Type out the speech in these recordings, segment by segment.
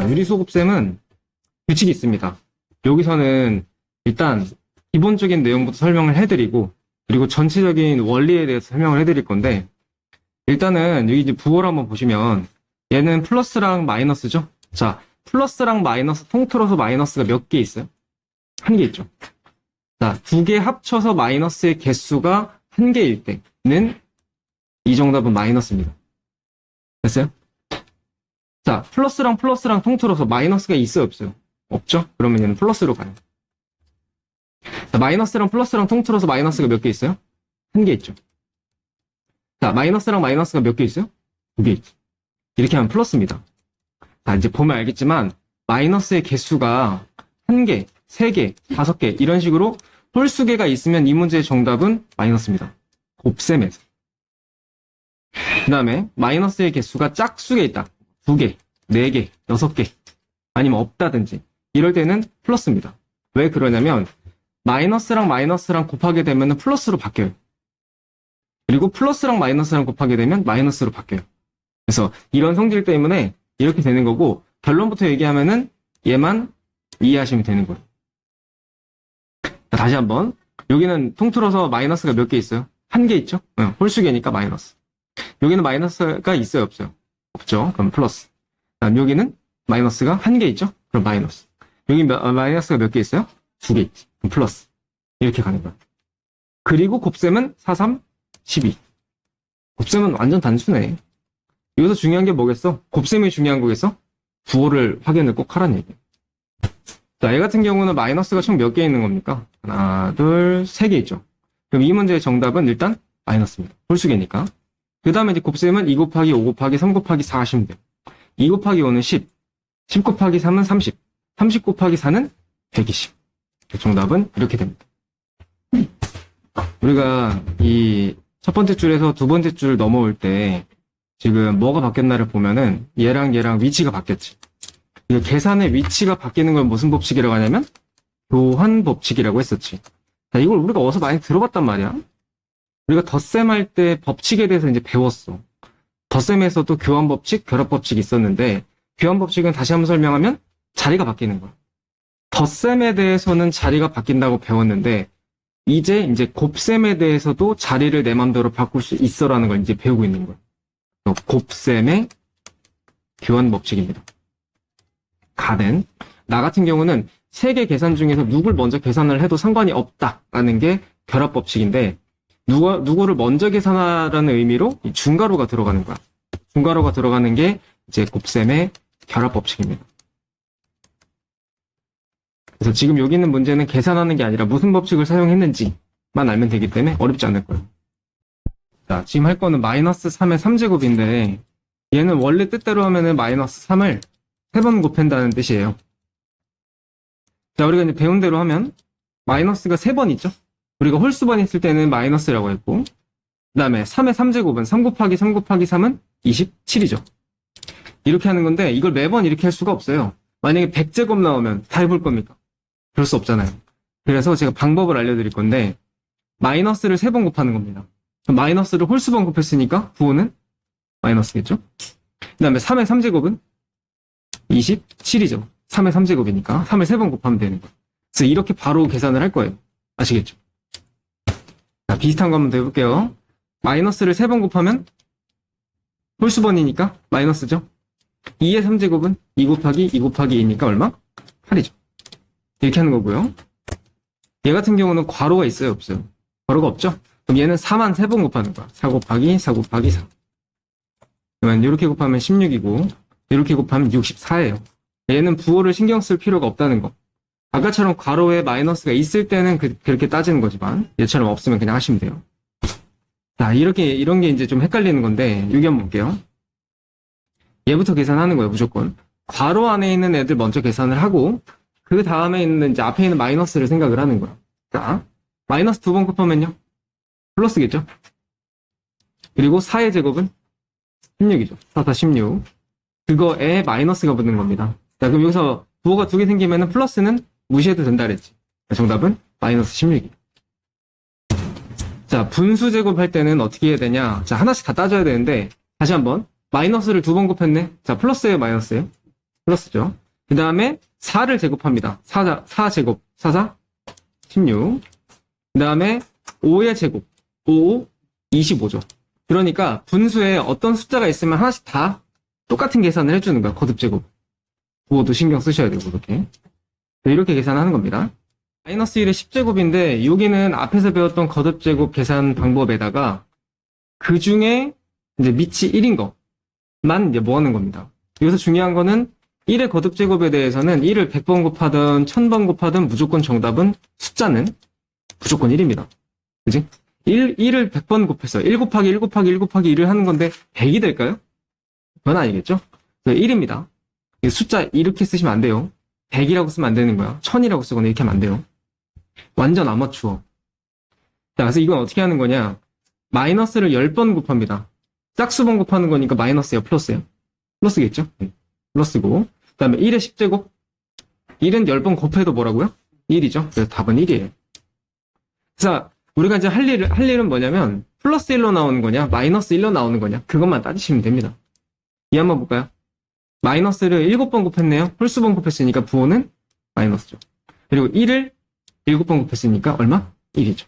유리소 곱셈은 규칙이 있습니다. 여기서는 일단 기본적인 내용부터 설명을 해드리고, 그리고 전체적인 원리에 대해서 설명을 해드릴 건데, 일단은 여기 이제 부호를 한번 보시면 얘는 플러스랑 마이너스죠. 자, 플러스랑 마이너스 통틀어서 마이너스가 몇 개 있어요? 한 개 있죠. 자, 두 개 합쳐서 마이너스의 개수가 한 개일 때는 이 정답은 마이너스입니다. 됐어요? 자, 플러스랑 플러스랑 통틀어서 마이너스가 있어요, 없어요? 없죠? 그러면 얘는 플러스로 가요. 자, 마이너스랑 플러스랑 통틀어서 마이너스가 몇 개 있어요? 한 개 있죠. 자, 마이너스랑 마이너스가 몇 개 있어요? 두 개 있죠. 이렇게 하면 플러스입니다. 자, 이제 보면 알겠지만 마이너스의 개수가 한 개, 세 개, 다섯 개 이런 식으로 홀수개가 있으면 이 문제의 정답은 마이너스입니다. 곱셈에서. 그 다음에 마이너스의 개수가 짝수에 있다. 두 개, 네 개, 여섯 개 아니면 없다든지 이럴 때는 플러스입니다. 왜 그러냐면 마이너스랑 마이너스랑 곱하게 되면 플러스로 바뀌어요. 그리고 플러스랑 마이너스랑 곱하게 되면 마이너스로 바뀌어요. 그래서 이런 성질 때문에 이렇게 되는 거고, 결론부터 얘기하면은 얘만 이해하시면 되는 거예요. 자, 다시 한번. 여기는 통틀어서 마이너스가 몇 개 있어요? 한 개 있죠? 홀수개니까 마이너스. 여기는 마이너스가 있어요, 없어요? 없죠. 그럼 플러스. 다음 여기는 마이너스가 한 개 있죠? 그럼 마이너스. 여기 마이너스가 몇 개 있어요? 두 개 있지. 그럼 플러스. 이렇게 가는 거야. 그리고 곱셈은 4, 3, 12. 곱셈은 완전 단순해. 여기서 중요한 게 뭐겠어? 곱셈이 중요한 거겠어? 부호를 확인을 꼭 하라는 얘기야. 자, 얘 같은 경우는 마이너스가 총 몇 개 있는 겁니까? 하나, 둘, 세 개 있죠. 그럼 이 문제의 정답은 일단 마이너스입니다. 홀수개니까. 그 다음에 이제 곱셈은 2 곱하기 5 곱하기 3 곱하기 4 하시면 돼요. 2 곱하기 5는 10, 10 곱하기 3은 30, 30 곱하기 4는 120. 정답은 이렇게 됩니다. 우리가 이 첫 번째 줄에서 두 번째 줄 넘어올 때 지금 뭐가 바뀌었나를 보면은 얘랑 위치가 바뀌었지. 이 계산의 위치가 바뀌는 걸 무슨 법칙이라고 하냐면 교환 법칙이라고 했었지. 자, 이걸 우리가 어디서 많이 들어봤단 말이야. 우리가 덧셈 할 때 법칙에 대해서 이제 배웠어. 덧셈에서도 교환 법칙, 결합 법칙이 있었는데, 교환 법칙은 다시 한번 설명하면 자리가 바뀌는 거야. 덧셈에 대해서는 자리가 바뀐다고 배웠는데, 이제 곱셈에 대해서도 자리를 내 맘대로 바꿀 수 있어라는 걸 이제 배우고 있는 거야. 곱셈의 교환 법칙입니다. 가는, 나 같은 경우는 세 개 계산 중에서 누굴 먼저 계산을 해도 상관이 없다라는 게 결합 법칙인데, 누구를 먼저 계산하라는 의미로 이 중괄호가 들어가는 거야. 중괄호가 들어가는 게 이제 곱셈의 결합 법칙입니다. 그래서 지금 여기 있는 문제는 계산하는 게 아니라 무슨 법칙을 사용했는지만 알면 되기 때문에 어렵지 않을 거예요. 자, 지금 할 거는 마이너스 3의 3제곱인데 얘는 원래 뜻대로 하면은 마이너스 3을 3번 곱한다는 뜻이에요. 자, 우리가 이제 배운 대로 하면 마이너스가 3번 있죠? 우리가 홀수번 있을 때는 마이너스라고 했고, 그 다음에 3의 3제곱은 3 곱하기 3 곱하기 3은 27이죠. 이렇게 하는 건데 이걸 매번 이렇게 할 수가 없어요. 만약에 100제곱 나오면 다 해볼 겁니까? 그럴 수 없잖아요. 그래서 제가 방법을 알려드릴 건데 마이너스를 3번 곱하는 겁니다. 마이너스를 홀수번 곱했으니까 부호는 마이너스겠죠? 그 다음에 3의 3제곱은 27이죠. 3의 3제곱이니까 3을 3번 곱하면 되는 거예요. 그래서 이렇게 바로 계산을 할 거예요. 아시겠죠? 자, 비슷한 거 한번 더 해볼게요. 마이너스를 3번 곱하면 홀수번이니까 마이너스죠? 2의 3제곱은 2 곱하기 2 곱하기 2니까 얼마? 8이죠. 이렇게 하는 거고요. 얘 같은 경우는 괄호가 있어요, 없어요? 괄호가 없죠? 그럼 얘는 4만 3번 곱하는 거야. 4 곱하기 4 곱하기 4. 그러면 이렇게 곱하면 16이고 이렇게 곱하면 64예요. 얘는 부호를 신경 쓸 필요가 없다는 거. 아까처럼 괄호에 마이너스가 있을 때는 그렇게 따지는 거지만 얘처럼 없으면 그냥 하시면 돼요. 자, 이런 게 이제 좀 헷갈리는 건데 여기 한번 볼게요. 얘부터 계산하는 거예요, 무조건. 괄호 안에 있는 애들 먼저 계산을 하고 그 다음에 있는 이제 앞에 있는 마이너스를 생각을 하는 거야. 자, 마이너스 2번 곱하면요. 플러스겠죠? 그리고 4의 제곱은 16이죠. 4, 4, 16. 그거에 마이너스가 붙는 겁니다. 자, 그럼 여기서 부호가 2개 생기면은 플러스는 무시해도 된다 그랬지. 정답은 마이너스 16이에요. 자, 분수 제곱할 때는 어떻게 해야 되냐. 자, 하나씩 다 따져야 되는데 다시 한번 마이너스를 2번 곱했네. 자, 플러스예요, 마이너스예요? 플러스죠. 그 다음에 4를 제곱합니다. 4제곱, 4, 16. 그 다음에 5의 제곱, 5, 25죠. 그러니까 분수에 어떤 숫자가 있으면 하나씩 다 똑같은 계산을 해주는 거야. 거듭제곱. 그것도 신경 쓰셔야 되고, 그렇게. 이렇게 계산하는 겁니다. 마이너스 1의 10제곱인데, 여기는 앞에서 배웠던 거듭제곱 계산 방법에다가 그 중에 이제 밑이 1인 것만 이제 모아놓은 겁니다. 여기서 중요한 거는 1의 거듭제곱에 대해서는 1을 100번 곱하든 1000번 곱하든 무조건 정답은 숫자는 무조건 1입니다. 그지? 1을 100번 곱해서 1 곱하기 1 곱하기 1 곱하기 1을 하는 건데 100이 될까요? 그건 아니겠죠? 1입니다. 숫자 이렇게 쓰시면 안 돼요. 100이라고 쓰면 안 되는 거야. 1000이라고 쓰거나 이렇게 하면 안 돼요. 완전 아마추어. 자, 그래서 이건 어떻게 하는 거냐? 마이너스를 10번 곱합니다. 짝수번 곱하는 거니까 마이너스예요, 플러스예요? 플러스겠죠? 플러스고. 그 다음에 1의 10제곱. 1은 10번 곱해도 뭐라고요? 1이죠. 그래서 답은 1이에요. 그래서 우리가 이제 할 일은 뭐냐면 플러스 1로 나오는 거냐, 마이너스 1로 나오는 거냐, 그것만 따지시면 됩니다. 이 한번 볼까요? 마이너스를 7번 곱했네요. 홀수번 곱했으니까 부호는 마이너스죠. 그리고 1을 7번 곱했으니까 얼마? 1이죠.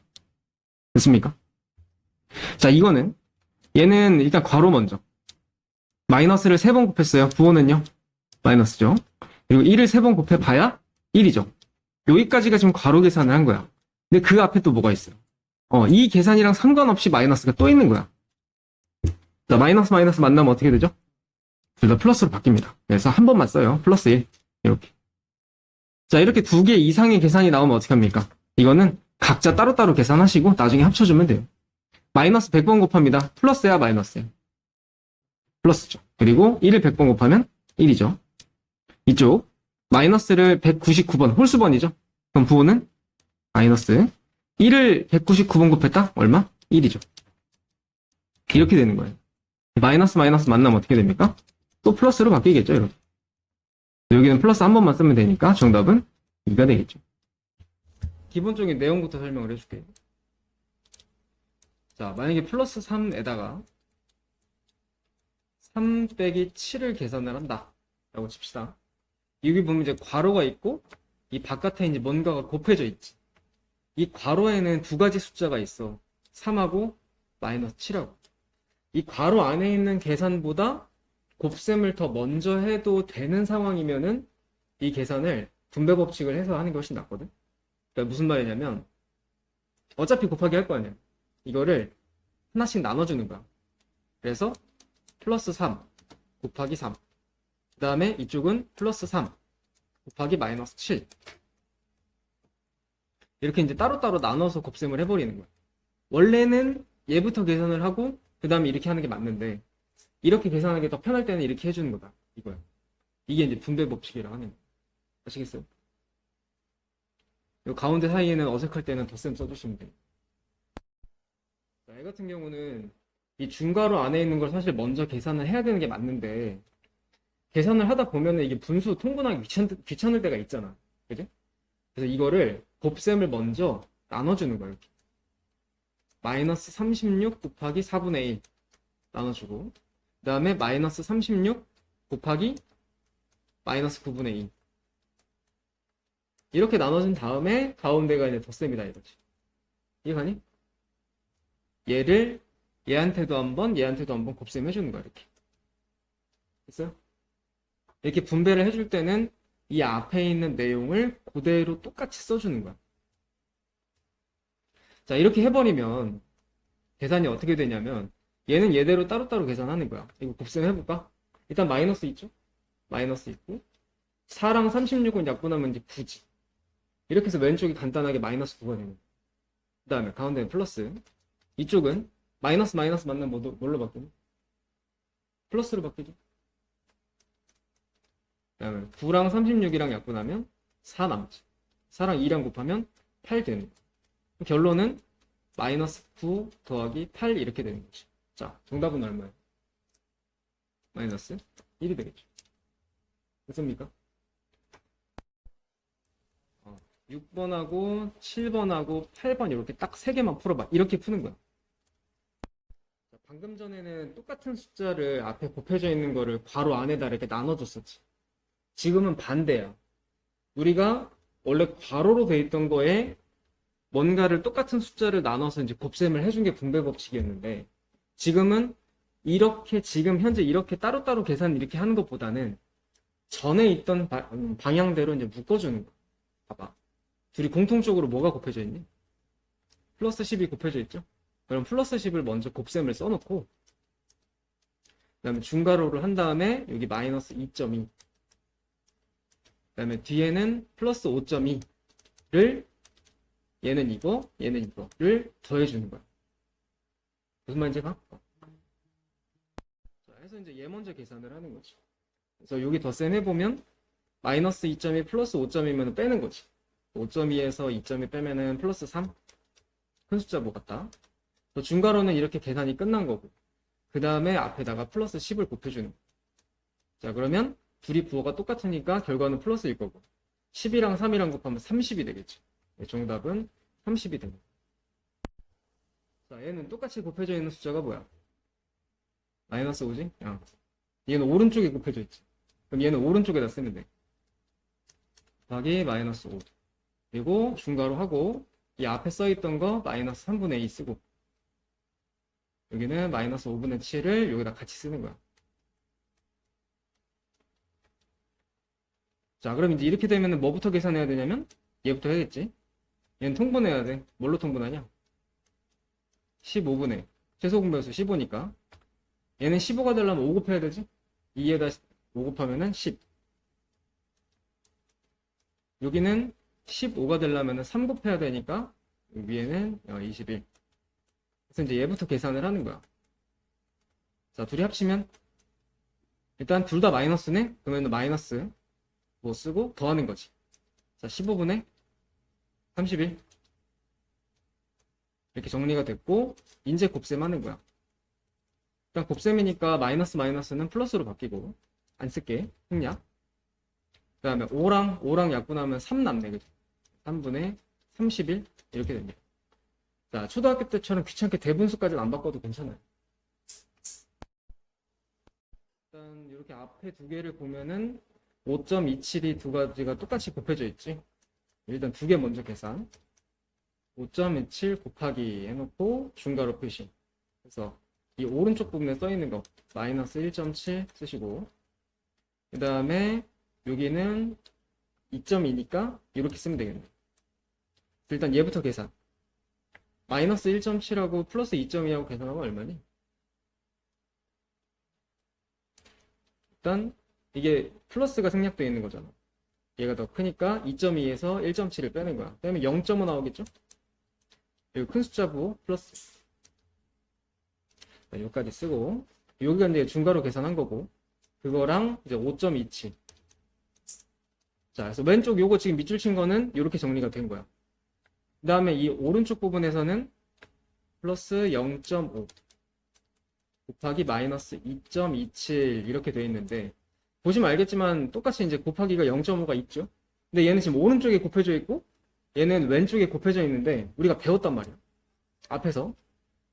됐습니까? 자, 이거는 얘는 일단 괄호 먼저. 마이너스를 3번 곱했어요. 부호는요? 마이너스죠. 그리고 1을 3번 곱해봐야 1이죠. 여기까지가 지금 괄호 계산을 한 거야. 근데 그 앞에 또 뭐가 있어요? 이 계산이랑 상관없이 마이너스가 또 있는 거야. 자, 마이너스 마이너스 만나면 어떻게 되죠? 둘 다 플러스로 바뀝니다. 그래서 한 번만 써요. 플러스 1. 이렇게. 자, 이렇게 2개 이상의 계산이 나오면 어떻게 합니까? 이거는 각자 따로따로 계산하시고 나중에 합쳐주면 돼요. 마이너스 100번 곱합니다. 플러스야, 마이너스야? 플러스죠. 그리고 1을 100번 곱하면 1이죠. 이쪽 마이너스를 199번, 홀수번이죠. 그럼 부호는 마이너스 1을 199번 곱했다? 얼마? 1이죠. 이렇게 되는 거예요. 마이너스 마이너스 만나면 어떻게 됩니까? 또 플러스로 바뀌겠죠, 여러분. 여기는 플러스 한 번만 쓰면 되니까 정답은 2가 되겠죠. 기본적인 내용부터 설명을 해줄게요. 자, 만약에 플러스 3에다가 3 빼기 7을 계산을 한다 라고 칩시다. 여기 보면 이제 괄호가 있고 이 바깥에 이제 뭔가가 곱해져 있지. 이 괄호에는 두 가지 숫자가 있어. 3하고 마이너스 7하고. 이 괄호 안에 있는 계산보다 곱셈을 더 먼저 해도 되는 상황이면은 이 계산을 분배 법칙을 해서 하는 것이 낫거든. 그러니까 무슨 말이냐면 어차피 곱하기 할 거 아니야. 이거를 하나씩 나눠주는 거야. 그래서 플러스 3 곱하기 3. 그 다음에 이쪽은 플러스 3 곱하기 마이너스 7. 이렇게 이제 따로따로 나눠서 곱셈을 해버리는 거야. 원래는 얘부터 계산을 하고 그 다음에 이렇게 하는 게 맞는데 이렇게 계산하는 게 더 편할 때는 이렇게 해주는 거다. 이거야. 이게 이제 분배 법칙이라고 하는 거야. 아시겠어요? 이 가운데 사이에는 어색할 때는 덧셈 써주시면 돼요. 자, 얘 같은 경우는 이 중괄호 안에 있는 걸 사실 먼저 계산을 해야 되는 게 맞는데 계산을 하다 보면은 이게 분수 통분하기 귀찮을 때가 있잖아. 그죠? 그래서 이거를 곱셈을 먼저 나눠주는 거예요. 이렇게. 마이너스 36 곱하기 4분의 1 나눠주고 그 다음에 마이너스 36 곱하기 마이너스 9분의 2 이렇게 나눠준 다음에 가운데가 이제 덧셈이다 이거지. 이해가니? 얘를 얘한테도 한번 곱셈 해주는 거야. 이렇게 됐어요? 이렇게 분배를 해줄 때는 이 앞에 있는 내용을 그대로 똑같이 써주는 거야. 자, 이렇게 해버리면 계산이 어떻게 되냐면 얘는 얘대로 따로따로 계산하는 거야. 이거 곱셈 해볼까? 일단 마이너스 있죠? 마이너스 있고 4랑 36은 약분하면 이제 9지. 이렇게 해서 왼쪽이 간단하게 마이너스 9가 되는 거야. 그 다음에 가운데는 플러스. 이쪽은 마이너스 마이너스 만나면 뭘로 바뀌니? 플러스로 바뀌죠. 그 다음에 9랑 36이랑 약분하면 4 남지. 4랑 2랑 곱하면 8 되는 거야. 결론은 마이너스 9 더하기 8 이렇게 되는 거지. 자, 정답은 얼마예요? 마이너스 1이 되겠죠. 됐습니까? 6번하고 7번하고 8번 이렇게 딱 3개만 풀어봐. 이렇게 푸는 거야. 자, 방금 전에는 똑같은 숫자를 앞에 곱해져 있는 거를 괄호 안에다 이렇게 나눠줬었지. 지금은 반대야. 우리가 원래 괄호로 돼 있던 거에 뭔가를 똑같은 숫자를 나눠서 이제 곱셈을 해준 게 분배 법칙이었는데, 지금은 이렇게 지금 현재 이렇게 따로따로 계산 이렇게 하는 것보다는 전에 있던 방향대로 이제 묶어주는 거야. 봐봐. 둘이 공통적으로 뭐가 곱해져 있니? 플러스 10이 곱해져 있죠? 그럼 플러스 10을 먼저 곱셈을 써놓고, 그 다음에 중괄호를 한 다음에 여기 마이너스 2.2, 그 다음에 뒤에는 플러스 5.2를 얘는 이거, 얘는 이거를 더해주는 거야. 무슨 말인지 봐? 자, 해서 이제 얘 먼저 계산을 하는 거지. 그래서 여기 덧셈 해보면 마이너스 2.2 플러스 5.2면 빼는 거지. 5.2에서 2.2 빼면은 플러스 3. 큰 숫자 뭐 같다. 중괄호는 이렇게 계산이 끝난 거고, 그 다음에 앞에다가 플러스 10을 곱해주는 거야. 자, 그러면 둘이 부호가 똑같으니까 결과는 플러스일 거고, 10이랑 3이랑 곱하면 30이 되겠지. 정답은 30이 됩니다. 자, 얘는 똑같이 곱해져 있는 숫자가 뭐야? 마이너스 5지? 얘는 오른쪽에 곱해져 있지. 그럼 얘는 오른쪽에다 쓰면 돼. 곱하기 마이너스 5. 그리고 중괄호 하고, 이 앞에 써있던 거 마이너스 3분의 2 쓰고, 여기는 마이너스 5분의 7을 여기다 같이 쓰는 거야. 자, 그럼 이제 이렇게 되면 뭐부터 계산해야 되냐면 얘부터 해야겠지. 얘는 통분해야 돼. 뭘로 통분하냐? 15분의 최소 공배수 15니까 얘는 15가 되려면 5 곱해야 되지. 2에다 5 곱하면은 10. 여기는 15가 되려면 3 곱해야 되니까 위에는 21. 그래서 이제 얘부터 계산을 하는 거야. 자, 둘이 합치면 일단 둘 다 마이너스네? 그러면 마이너스 뭐 쓰고 더하는 거지. 자, 15분의 31. 이렇게 정리가 됐고, 이제 곱셈하는 거야. 일단 곱셈이니까 마이너스 마이너스는 플러스로 바뀌고, 안 쓸게. 생략. 그 다음에 5랑 약분하면 3 남네. 그죠? 3분의 31. 이렇게 됩니다. 자, 초등학교 때처럼 귀찮게 대분수까지는 안 바꿔도 괜찮아요. 일단 이렇게 앞에 두 개를 보면은 5.27이 두 가지가 똑같이 곱해져 있지. 일단 두 개 먼저 계산. 5.27 곱하기 해놓고 중괄호 표시. 그래서 이 오른쪽 부분에 써있는 거 마이너스 1.7 쓰시고, 그 다음에 여기는 2.2니까 이렇게 쓰면 되겠네. 일단 얘부터 계산. 마이너스 1.7하고 플러스 2.2하고 계산하면 얼마니? 일단 이게 플러스가 생략되어 있는 거잖아. 얘가 더 크니까 2.2에서 1.7을 빼는 거야. 빼면 0.5 나오겠죠? 그리고 큰 숫자 부호 플러스. 자, 여기까지 쓰고, 여기가 이제 중괄호 계산한 거고, 그거랑 이제 5.27. 자, 그래서 왼쪽 요거 지금 밑줄 친 거는 이렇게 정리가 된 거야. 그 다음에 이 오른쪽 부분에서는 플러스 0.5 곱하기 마이너스 2.27 이렇게 돼 있는데, 보시면 알겠지만 똑같이 이제 곱하기가 0.5가 있죠. 근데 얘는 지금 오른쪽에 곱해져 있고 얘는 왼쪽에 곱해져 있는데 우리가 배웠단 말이야. 앞에서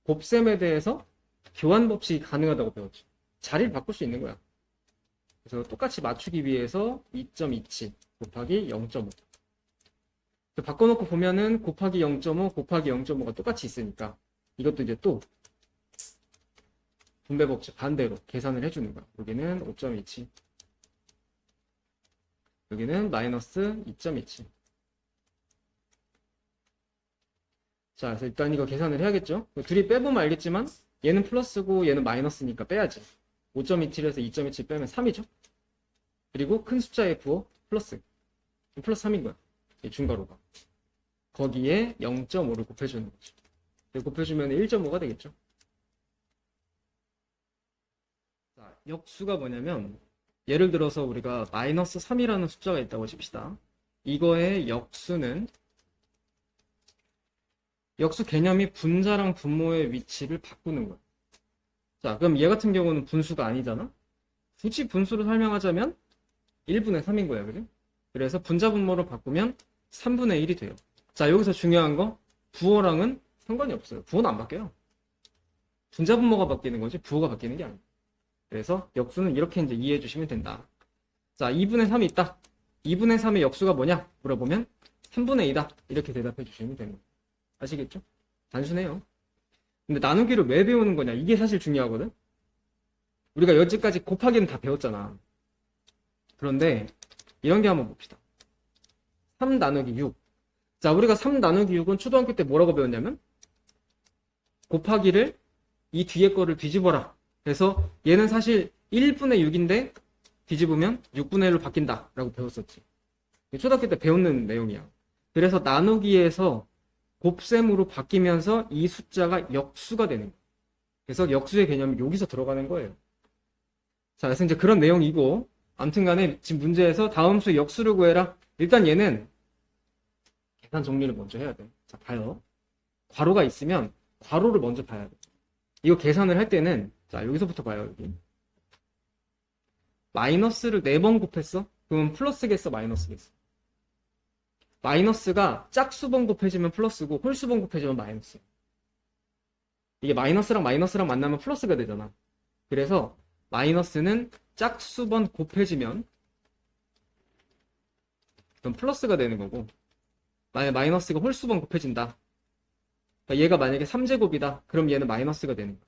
곱셈에 대해서 교환 법칙이 가능하다고 배웠죠. 자리를 바꿀 수 있는 거야. 그래서 똑같이 맞추기 위해서 2.27 곱하기 0.5 바꿔놓고 보면은 곱하기 0.5 곱하기 0.5가 똑같이 있으니까 이것도 이제 또 분배 법칙 반대로 계산을 해주는 거야. 여기는 5.27 여기는 마이너스 2.27. 자, 그래서 일단 이거 계산을 해야겠죠? 둘이 빼보면 알겠지만 얘는 플러스고 얘는 마이너스니까 빼야지. 5.27에서 2.27 빼면 3이죠? 그리고 큰 숫자의 부호 플러스. 플러스 3인 거야. 이 중괄호가. 거기에 0.5를 곱해주는 거죠. 곱해주면 1.5가 되겠죠? 자, 역수가 뭐냐면 예를 들어서 우리가 마이너스 3이라는 숫자가 있다고 칩시다. 이거의 역수는 역수 개념이 분자랑 분모의 위치를 바꾸는 거야. 자, 그럼 얘 같은 경우는 분수가 아니잖아? 굳이 분수로 설명하자면 1분의 3인 거야, 그죠? 그래서 분자 분모로 바꾸면 3분의 1이 돼요. 자, 여기서 중요한 거 부호랑은 상관이 없어요. 부호는 안 바뀌어요. 분자 분모가 바뀌는 거지 부호가 바뀌는 게 아니에요. 그래서 역수는 이렇게 이제 이해해 주시면 된다. 자, 2분의 3이 있다. 2분의 3의 역수가 뭐냐? 물어보면 3분의 2다. 이렇게 대답해 주시면 됩니다. 아시겠죠? 단순해요. 근데 나누기를 왜 배우는 거냐? 이게 사실 중요하거든? 우리가 여지까지 곱하기는 다 배웠잖아. 그런데 이런 게 한번 봅시다. 3 나누기 6. 자, 우리가 3 나누기 6은 초등학교 때 뭐라고 배웠냐면 곱하기를 이 뒤에 거를 뒤집어라. 그래서 얘는 사실 1분의 6인데 뒤집으면 6분의 1로 바뀐다 라고 배웠었지. 초등학교 때 배우는 내용이야. 그래서 나누기에서 곱셈으로 바뀌면서 이 숫자가 역수가 되는 거예요. 그래서 역수의 개념이 여기서 들어가는 거예요. 자, 그래서 이제 그런 내용이고, 아무튼 간에 지금 문제에서 다음 수의 역수를 구해라. 일단 얘는 계산 정리를 먼저 해야 돼. 자, 봐요. 괄호가 있으면 괄호를 먼저 봐야 돼. 이거 계산을 할 때는, 자, 여기서부터 봐요, 여기. 마이너스를 4번 곱했어? 그러면 플러스겠어, 마이너스겠어? 마이너스가 짝수번 곱해지면 플러스고 홀수번 곱해지면 마이너스. 이게 마이너스랑 마이너스랑 만나면 플러스가 되잖아. 그래서 마이너스는 짝수번 곱해지면 그럼 플러스가 되는 거고, 만약에 마이너스가 홀수번 곱해진다. 그러니까 얘가 만약에 3제곱이다. 그럼 얘는 마이너스가 되는 거야.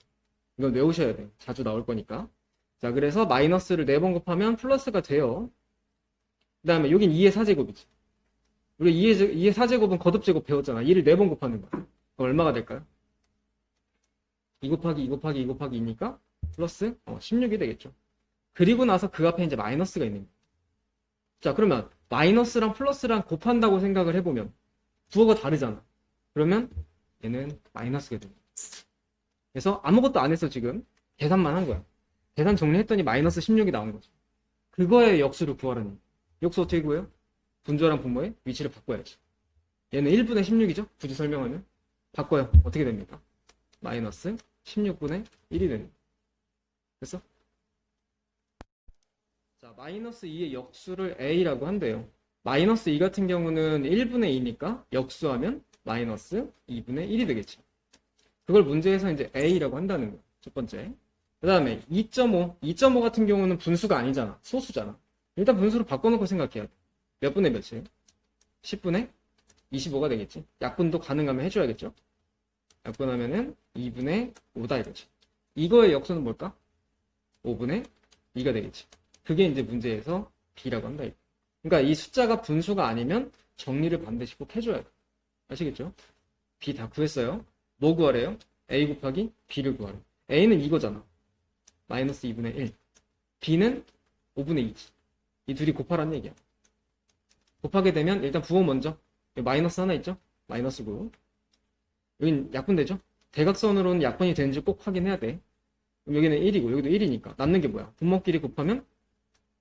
이건 외우셔야 돼. 자주 나올 거니까. 자, 그래서 마이너스를 4번 곱하면 플러스가 돼요. 그 다음에 여긴 2의 4제곱이지. 우리 2의 4제곱은 거듭제곱 배웠잖아. 2를 4번 곱하는 거야. 그럼 얼마가 될까요? 2 곱하기 2 곱하기 2 곱하기 2니까 플러스 16이 되겠죠. 그리고 나서 그 앞에 이제 마이너스가 있는 거야. 자, 그러면 마이너스랑 플러스랑 곱한다고 생각을 해보면 부호가 다르잖아. 그러면 얘는 마이너스가 됩니다. 그래서 아무것도 안 했어, 지금. 계산만 한 거야. 계산 정리했더니 마이너스 16이 나온 거죠. 그거의 역수를 구하라는 거야. 역수 어떻게 구해요? 분조랑 분모의 위치를 바꿔야지. 얘는 1분의 16이죠? 굳이 설명하면. 바꿔요. 어떻게 됩니까? 마이너스 16분의 1이 되는 거야. 됐어? 자, 마이너스 2의 역수를 a라고 한대요. 마이너스 2 같은 경우는 1분의 2니까 역수하면 마이너스 2분의 1이 되겠죠. 그걸 문제에서 이제 a라고 한다는 거예요. 첫 번째. 그 다음에 2.5 같은 경우는 분수가 아니잖아. 소수잖아. 일단 분수로 바꿔놓고 생각해야 돼. 몇 분의 몇이에요? 10분의 25가 되겠지. 약분도 가능하면 해줘야겠죠. 약분하면은 2분의 5다 이거지. 이거의 역수는 뭘까? 5분의 2가 되겠지. 그게 이제 문제에서 b라고 한다. 그러니까 이 숫자가 분수가 아니면 정리를 반드시 꼭 해줘야 돼. 아시겠죠? b 다 구했어요. 뭐 구하래요? a 곱하기 b를 구하래. a는 이거잖아. 마이너스 2분의 1. b는 5분의 2지. 이 둘이 곱하라는 얘기야. 곱하게 되면 일단 부호 먼저. 마이너스 하나 있죠? 마이너스 9. 여긴 약분되죠? 대각선으로는 약분이 되는지 꼭 확인해야 돼. 그럼 여기는 1이고 여기도 1이니까 남는 게 뭐야? 분모끼리 곱하면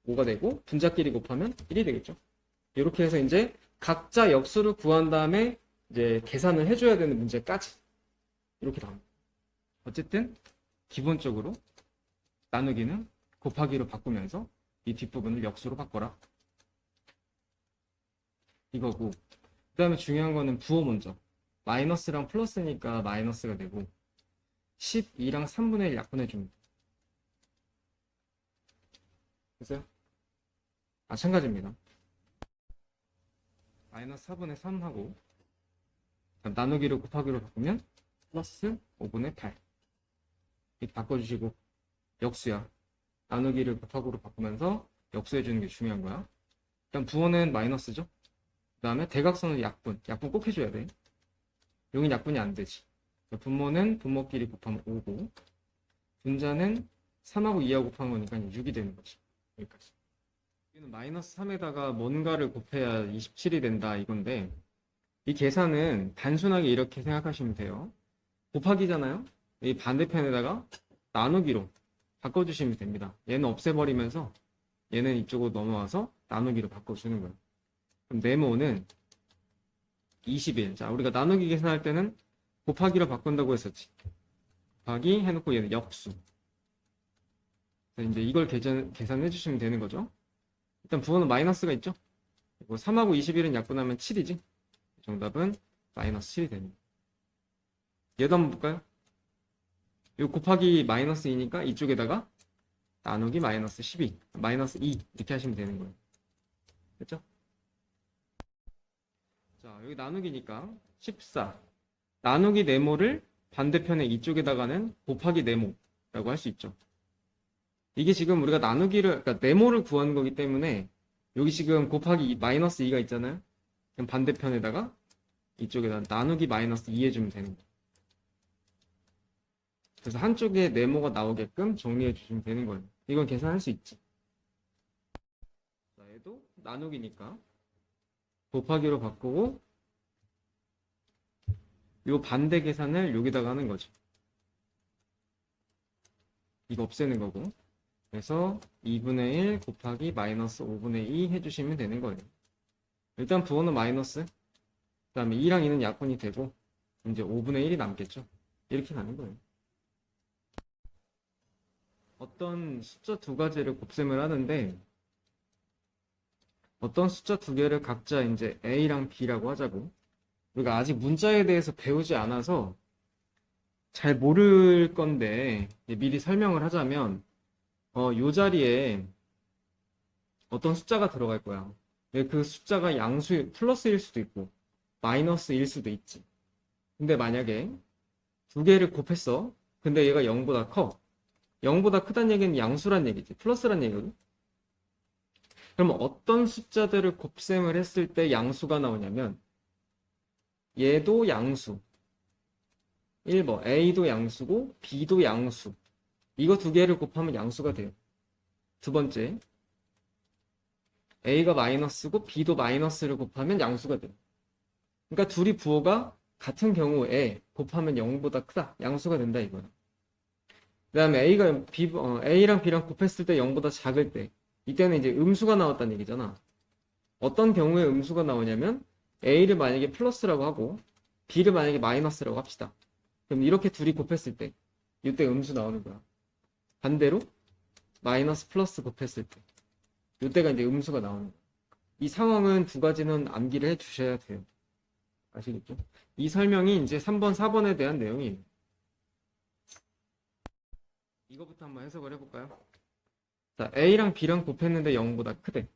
5가 되고 분자끼리 곱하면 1이 되겠죠. 이렇게 해서 이제 각자 역수를 구한 다음에 이제 계산을 해줘야 되는 문제까지 이렇게 나옵니다. 어쨌든 기본적으로 나누기는 곱하기로 바꾸면서 이 뒷부분을 역수로 바꿔라. 이거고, 그 다음에 중요한 거는 부호 먼저. 마이너스랑 플러스니까 마이너스가 되고 12랑 3분의 1 약분해 줍니다. 됐어요? 마찬가지입니다. 마이너스 4분의 3하고 나누기를 곱하기로 바꾸면 플러스 5분의 8 이렇게 바꿔주시고 역수야. 나누기를 곱하기로 바꾸면서 역수해주는 게 중요한 거야. 일단 부호는 마이너스죠. 그 다음에 대각선은 약분 꼭 해줘야 돼. 여긴 약분이 안 되지. 분모는 분모끼리 곱하면 5고 분자는 3하고 2하고 곱한 거니까 6이 되는 거지. 여기까지. 여기는 마이너스 3에다가 뭔가를 곱해야 27이 된다 이건데 이 계산은 단순하게 이렇게 생각하시면 돼요. 곱하기잖아요. 이 반대편에다가 나누기로 바꿔주시면 됩니다. 얘는 없애버리면서 얘는 이쪽으로 넘어와서 나누기로 바꿔주는 거예요. 그럼 네모는 21. 자, 우리가 나누기 계산할 때는 곱하기로 바꾼다고 했었지. 곱하기 해놓고 얘는 역수. 자, 이제 이걸 계산해 주시면 되는 거죠. 일단 부호는 마이너스가 있죠. 그리고 3하고 21은 약분하면 7이지. 정답은 마이너스 7이 됩니다. 얘도 한번 볼까요? 이 곱하기 마이너스 2니까 이쪽에다가 나누기 마이너스 12, 마이너스 2 이렇게 하시면 되는 거예요. 됐죠? 자, 여기 나누기니까 14. 나누기 네모를 반대편에 이쪽에다가는 곱하기 네모라고 할 수 있죠. 이게 지금 우리가 나누기를, 그러니까 네모를 구하는 거기 때문에 여기 지금 곱하기 마이너스 2가 있잖아요. 그럼 반대편에다가 이쪽에다 나누기 마이너스 2 해주면 되는 거예요. 그래서 한쪽에 네모가 나오게끔 정리해 주시면 되는 거예요. 이건 계산할 수 있지. 자, 얘도 나누기니까 곱하기로 바꾸고 요 반대 계산을 여기다가 하는 거죠. 이거 없애는 거고. 그래서 2분의 1 곱하기 마이너스 5분의 2 해주시면 되는 거예요. 일단 부호는 마이너스, 그 다음에 2랑 2는 약분이 되고 이제 5분의 1이 남겠죠. 이렇게 가는 거예요. 어떤 숫자 두 가지를 곱셈을 하는데 어떤 숫자 두 개를 각자 이제 A랑 B라고 하자고. 우리가 아직 문자에 대해서 배우지 않아서 잘 모를 건데 미리 설명을 하자면 요 자리에 어떤 숫자가 들어갈 거야. 그 숫자가 양수 플러스일 수도 있고 마이너스일 수도 있지. 근데 만약에 두 개를 곱했어. 근데 얘가 0보다 커. 0보다 크다는 얘기는 양수란 얘기지. 플러스란 얘기거든. 그러면 어떤 숫자들을 곱셈을 했을 때 양수가 나오냐면 얘도 양수. 1번 A도 양수고 B도 양수. 이거 두 개를 곱하면 양수가 돼요. 두 번째 A가 마이너스고 B도 마이너스를 곱하면 양수가 돼요. 그러니까 둘이 부호가 같은 경우에 곱하면 0보다 크다. 양수가 된다 이거야. 그 다음에 A랑 B랑 곱했을 때 0보다 작을 때 이때는 이제 음수가 나왔다는 얘기잖아. 어떤 경우에 음수가 나오냐면 A를 만약에 플러스라고 하고 B를 만약에 마이너스라고 합시다. 그럼 이렇게 둘이 곱했을 때 이때 음수 나오는 거야. 반대로 마이너스 플러스 곱했을 때 이때가 이제 음수가 나오는 거야. 이 상황은 두 가지는 암기를 해 주셔야 돼요. 아시겠죠? 이 설명이 이제 3번, 4번에 대한 내용이에요. 이거부터 한번 해석을 해볼까요? 자, A랑 B랑 곱했는데 0보다 크대.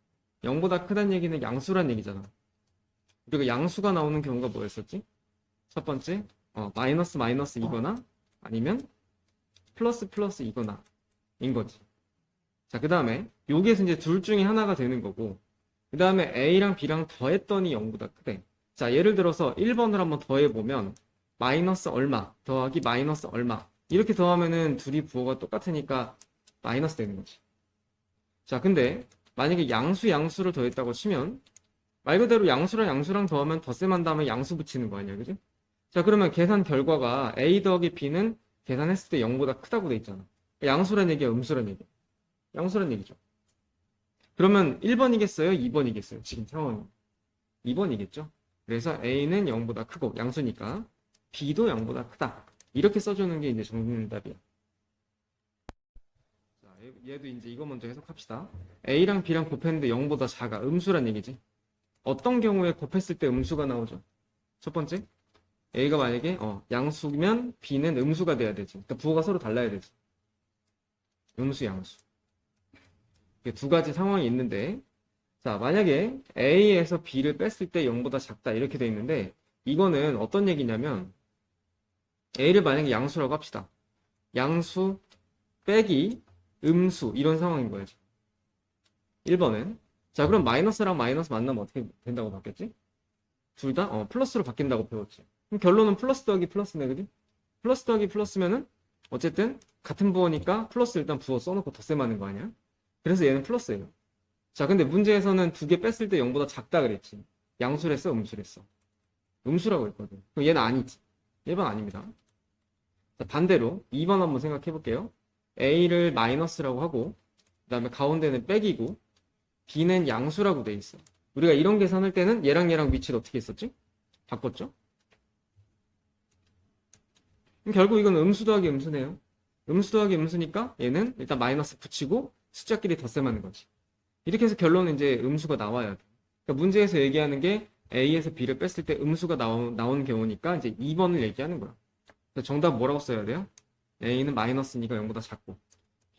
0보다 크다는 얘기는 양수란 얘기잖아. 우리가 양수가 나오는 경우가 뭐였었지? 첫 번째, 마이너스 마이너스이거나 아니면 플러스 플러스이거나 인 거지. 자, 그 다음에 여기에서 이제 둘 중에 하나가 되는 거고 그 다음에 A랑 B랑 더했더니 0보다 크대. 자, 예를 들어서 1번을 한번 더해보면 마이너스 얼마 더하기 마이너스 얼마 이렇게 더하면은 둘이 부호가 똑같으니까 마이너스 되는 거지. 자, 근데 만약에 양수를 더했다고 치면 말 그대로 양수랑 양수랑 더하면 덧셈한 다음에 양수 붙이는 거 아니야, 그지? 자, 그러면 계산 결과가 A 더하기 B는 계산했을 때 0보다 크다고 돼 있잖아. 양수란 얘기야, 음수란 얘기야? 양수란 얘기죠. 그러면 1번이겠어요? 2번이겠어요? 지금 상황이 2번이겠죠? 그래서 A는 0보다 크고 양수니까 B도 0보다 크다. 이렇게 써주는 게 이제 정답이야. 자, 얘도 이제 이거 먼저 해석합시다. A랑 B랑 곱했는데 0보다 작아. 음수란 얘기지. 어떤 경우에 곱했을 때 음수가 나오죠? 첫 번째, A가 만약에 양수면 B는 음수가 돼야 되지. 그러니까 부호가 서로 달라야 되지. 음수, 양수. 이게 두 가지 상황이 있는데, 자, 만약에 A에서 B를 뺐을 때 0보다 작다 이렇게 돼 있는데, 이거는 어떤 얘기냐면 A를 만약에 양수라고 합시다. 양수 빼기 음수 이런 상황인 거예요. 1번은 자, 그럼 마이너스랑 마이너스 만나면 어떻게 된다고 바뀌었지? 둘 다 플러스로 바뀐다고 배웠지. 그럼 결론은 플러스 더하기 플러스네, 그지? 플러스 더하기 플러스면은 어쨌든 같은 부호니까 플러스 일단 부호 써놓고 덧셈하는 거 아니야? 그래서 얘는 플러스예요. 자, 근데 문제에서는 두 개 뺐을 때 0보다 작다 그랬지. 양수랬어, 음수랬어? 음수라고 했거든. 그럼 얘는 아니지. 1번 아닙니다. 자, 반대로 2번 한번 생각해 볼게요. A를 마이너스라고 하고 그 다음에 가운데는 빼기고 B는 양수라고 돼 있어. 우리가 이런 계산할 때는 얘랑 위치를 어떻게 했었지? 바꿨죠? 그럼 결국 이건 음수 더하기 음수네요. 음수 더하기 음수니까 얘는 일단 마이너스 붙이고 숫자끼리 덧셈하는 거지. 이렇게 해서 결론은 이제 음수가 나와야 돼. 그러니까 문제에서 얘기하는 게 A에서 B를 뺐을 때 음수가 나오는 경우니까 이제 2번을 얘기하는 거야. 그래서 정답 뭐라고 써야 돼요? A는 마이너스니까 0보다 작고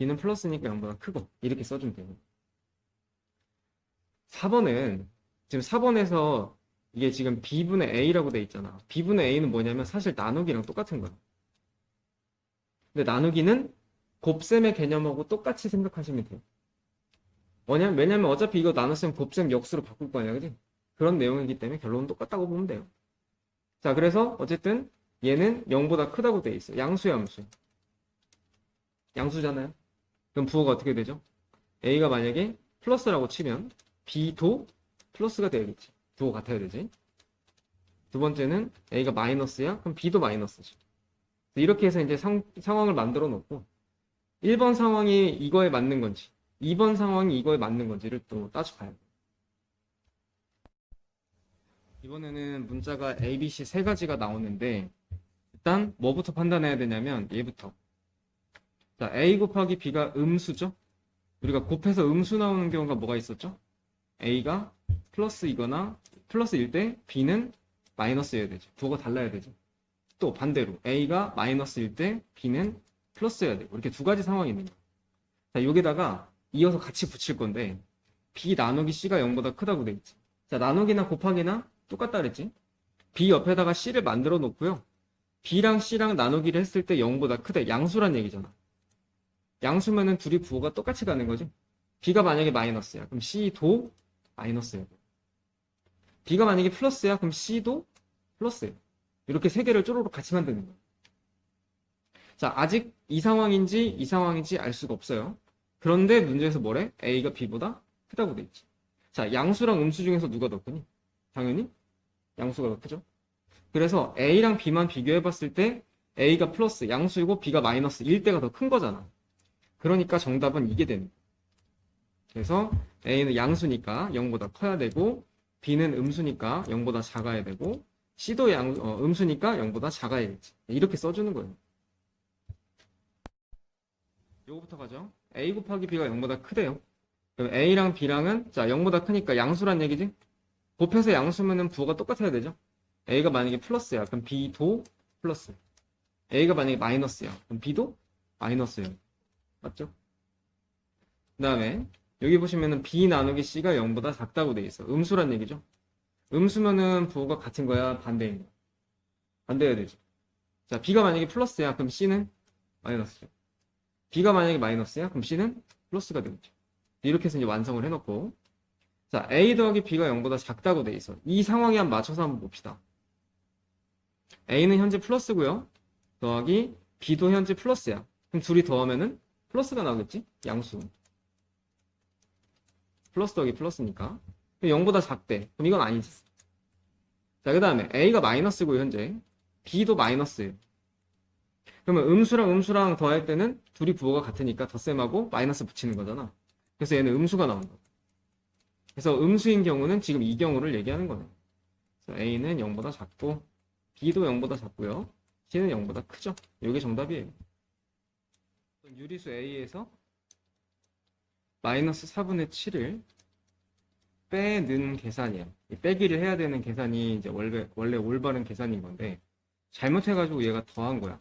b는 플러스니까 0보다 크고 이렇게 써주면 돼요. 4번은 지금 4번에서 이게 지금 b분의 a라고 돼 있잖아. b분의 a는 뭐냐면 사실 나누기랑 똑같은 거야. 근데 나누기는 곱셈의 개념하고 똑같이 생각하시면 돼요. 왜냐면 어차피 이거 나눴으면 곱셈 역수로 바꿀 거 아니야, 그지? 그런 내용이기 때문에 결론은 똑같다고 보면 돼요. 자, 그래서 어쨌든 얘는 0보다 크다고 돼 있어. 양수야, 함수. 양수잖아요. 그럼 부호가 어떻게 되죠? a가 만약에 플러스라고 치면 b도 플러스가 되어야겠지. 부호 같아야 되지. 두 번째는 a가 마이너스야? 그럼 b도 마이너스지. 이렇게 해서 이제 상황을 만들어 놓고 1번 상황이 이거에 맞는 건지 2번 상황이 이거에 맞는 건지를 또 따져봐야 돼요. 이번에는 문자가 A, B, C 세 가지가 나오는데 일단 뭐부터 판단해야 되냐면 얘부터. 자, A 곱하기 B가 음수죠? 우리가 곱해서 음수 나오는 경우가 뭐가 있었죠? A가 플러스이거나 플러스일 때 B는 마이너스여야 되죠. 부호가 달라야 되죠. 또 반대로 A가 마이너스일 때 B는 플러스여야 되고 이렇게 두 가지 상황이 있는 거예요. 자, 여기다가 이어서 같이 붙일 건데 B 나누기 C가 0보다 크다고 돼 있지. 자, 나누기나 곱하기나 똑같다 그랬지. B 옆에다가 C를 만들어 놓고요. B랑 C랑 나누기를 했을 때 0보다 크다. 양수란 얘기잖아. 양수면은 둘이 부호가 똑같이 가는 거지. B가 만약에 마이너스야. 그럼 C도 마이너스야. B가 만약에 플러스야. 그럼 C도 플러스야. 이렇게 세 개를 쪼로록 같이 만드는 거야. 자, 아직 이 상황인지 알 수가 없어요. 그런데 문제에서 뭐래? A가 B보다 크다고 돼 있지. 자, 양수랑 음수 중에서 누가 더 크니? 당연히 양수가 더 크죠. 그래서 A랑 B만 비교해 봤을 때 A가 플러스 양수이고 B가 마이너스 1대가 더 큰 거잖아. 그러니까 정답은 이게 되는 거야. 그래서 A는 양수니까 0보다 커야 되고 B는 음수니까 0보다 작아야 되고 C도 음수니까 0보다 작아야겠지. 이렇게 써주는 거예요. 요거부터 가죠. A 곱하기 B가 0보다 크대요. 그럼 A랑 B랑은 자 0보다 크니까 양수란 얘기지? 곱해서 양수면은 부호가 똑같아야 되죠? A가 만약에 플러스야. 그럼 B도 플러스. A가 만약에 마이너스야. 그럼 B도 마이너스예요. 맞죠? 그 다음에 여기 보시면은 B 나누기 C가 0보다 작다고 돼 있어. 음수란 얘기죠? 음수면은 부호가 같은 거야? 반대인 거야? 반대여야 되죠. 자, B가 만약에 플러스야. 그럼 C는 마이너스죠. B가 만약에 마이너스야? 그럼 C는 플러스가 되겠죠. 이렇게 해서 이제 완성을 해놓고 자, A 더하기 B가 0보다 작다고 돼 있어. 이 상황에 한번 맞춰서 한번 봅시다. A는 현재 플러스고요. 더하기 B도 현재 플러스야. 그럼 둘이 더하면은 플러스가 나오겠지? 양수. 플러스 더하기 플러스니까. 0보다 작대. 그럼 이건 아니지. 자, 그 다음에 A가 마이너스고요, 현재. B도 마이너스예요. 그러면 음수랑 더할 때는 둘이 부호가 같으니까 덧셈하고 마이너스 붙이는 거잖아. 그래서 얘는 음수가 나온다. 그래서 음수인 경우는 지금 이 경우를 얘기하는 거네. 그래서 A는 0보다 작고 B도 0보다 작고요. C는 0보다 크죠. 이게 정답이에요. 유리수 A에서 마이너스 4분의 7을 빼는 계산이야. 빼기를 해야 되는 계산이 이제 원래 올바른 계산인 건데 잘못해가지고 얘가 더한 거야.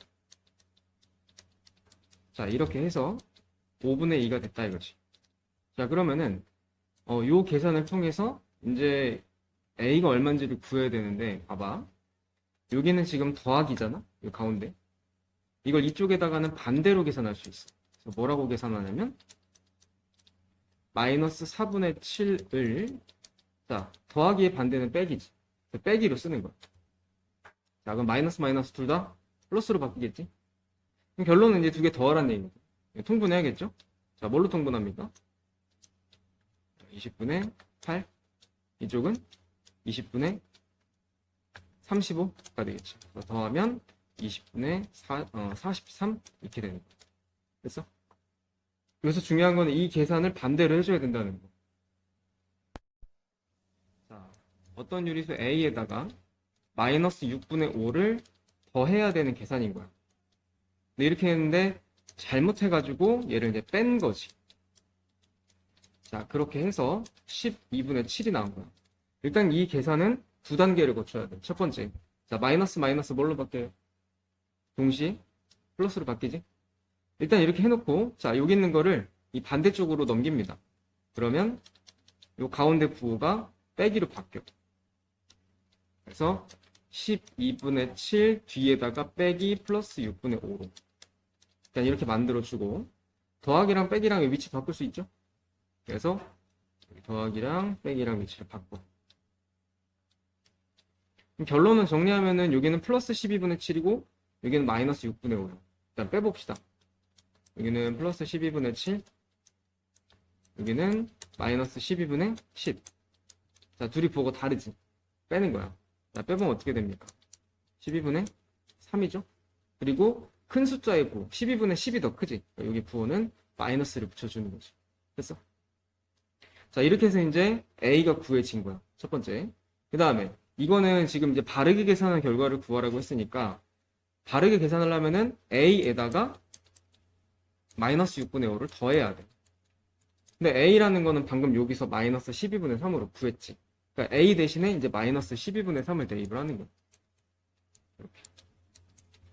자, 이렇게 해서 5분의 2가 됐다 이거지. 자, 그러면은 요 계산을 통해서 이제 A가 얼마인지를 구해야 되는데 봐봐. 여기는 지금 더하기잖아. 요 가운데. 이걸 이쪽에다가는 반대로 계산할 수 있어. 그래서 뭐라고 계산하냐면 마이너스 4분의 7을 자, 더하기의 반대는 빼기지. 빼기로 쓰는 거야. 자, 그럼 마이너스 둘 다 플러스로 바뀌겠지? 그럼 결론은 이제 두 개 더하라는 얘기거든. 통분해야겠죠? 자, 뭘로 통분합니까? 20분의 8. 이쪽은 20분의 35가 되겠죠. 더하면 20분의 43 이렇게 되는 거예요. 됐어? 여기서 중요한 거는 이 계산을 반대로 해줘야 된다는 거. 자, 어떤 유리수 A에다가 마이너스 6분의 5를 더해야 되는 계산인 거야. 근데 이렇게 했는데 잘못해가지고 얘를 이제 뺀 거지. 자, 그렇게 해서 12분의 7이 나온 거야. 일단 이 계산은 두 단계를 거쳐야 돼. 첫 번째. 자, 마이너스 뭘로 바뀌어요? 동시에 플러스로 바뀌지? 일단 이렇게 해놓고, 자, 여기 있는 거를 이 반대쪽으로 넘깁니다. 그러면 요 가운데 부호가 빼기로 바뀌어. 그래서 12분의 7 뒤에다가 빼기 플러스 6분의 5로. 일단 이렇게 만들어주고, 더하기랑 빼기랑 위치 바꿀 수 있죠? 그래서 더하기랑 빼기랑 위치를 바꿔. 그럼 결론은 정리하면은 여기는 플러스 12분의 7이고 여기는 마이너스 6분의 5요. 일단 빼봅시다. 여기는 플러스 12분의 7, 여기는 마이너스 12분의 10. 자, 둘이 보고 다르지? 빼는 거야. 자, 빼보면 어떻게 됩니까? 12분의 3이죠? 그리고 큰 숫자의 부호, 12분의 10이 더 크지? 여기 부호는 마이너스를 붙여주는 거지. 됐어? 자, 이렇게 해서 이제 A가 구해진 거야. 첫 번째. 그 다음에 이거는 지금 이제 바르게 계산한 결과를 구하라고 했으니까 바르게 계산을 하면은 A에다가 마이너스 6분의 5를 더해야 돼. 근데 A라는 거는 방금 여기서 마이너스 12분의 3으로 구했지. 그러니까 A 대신에 이제 마이너스 12분의 3을 대입을 하는 거야. 이렇게.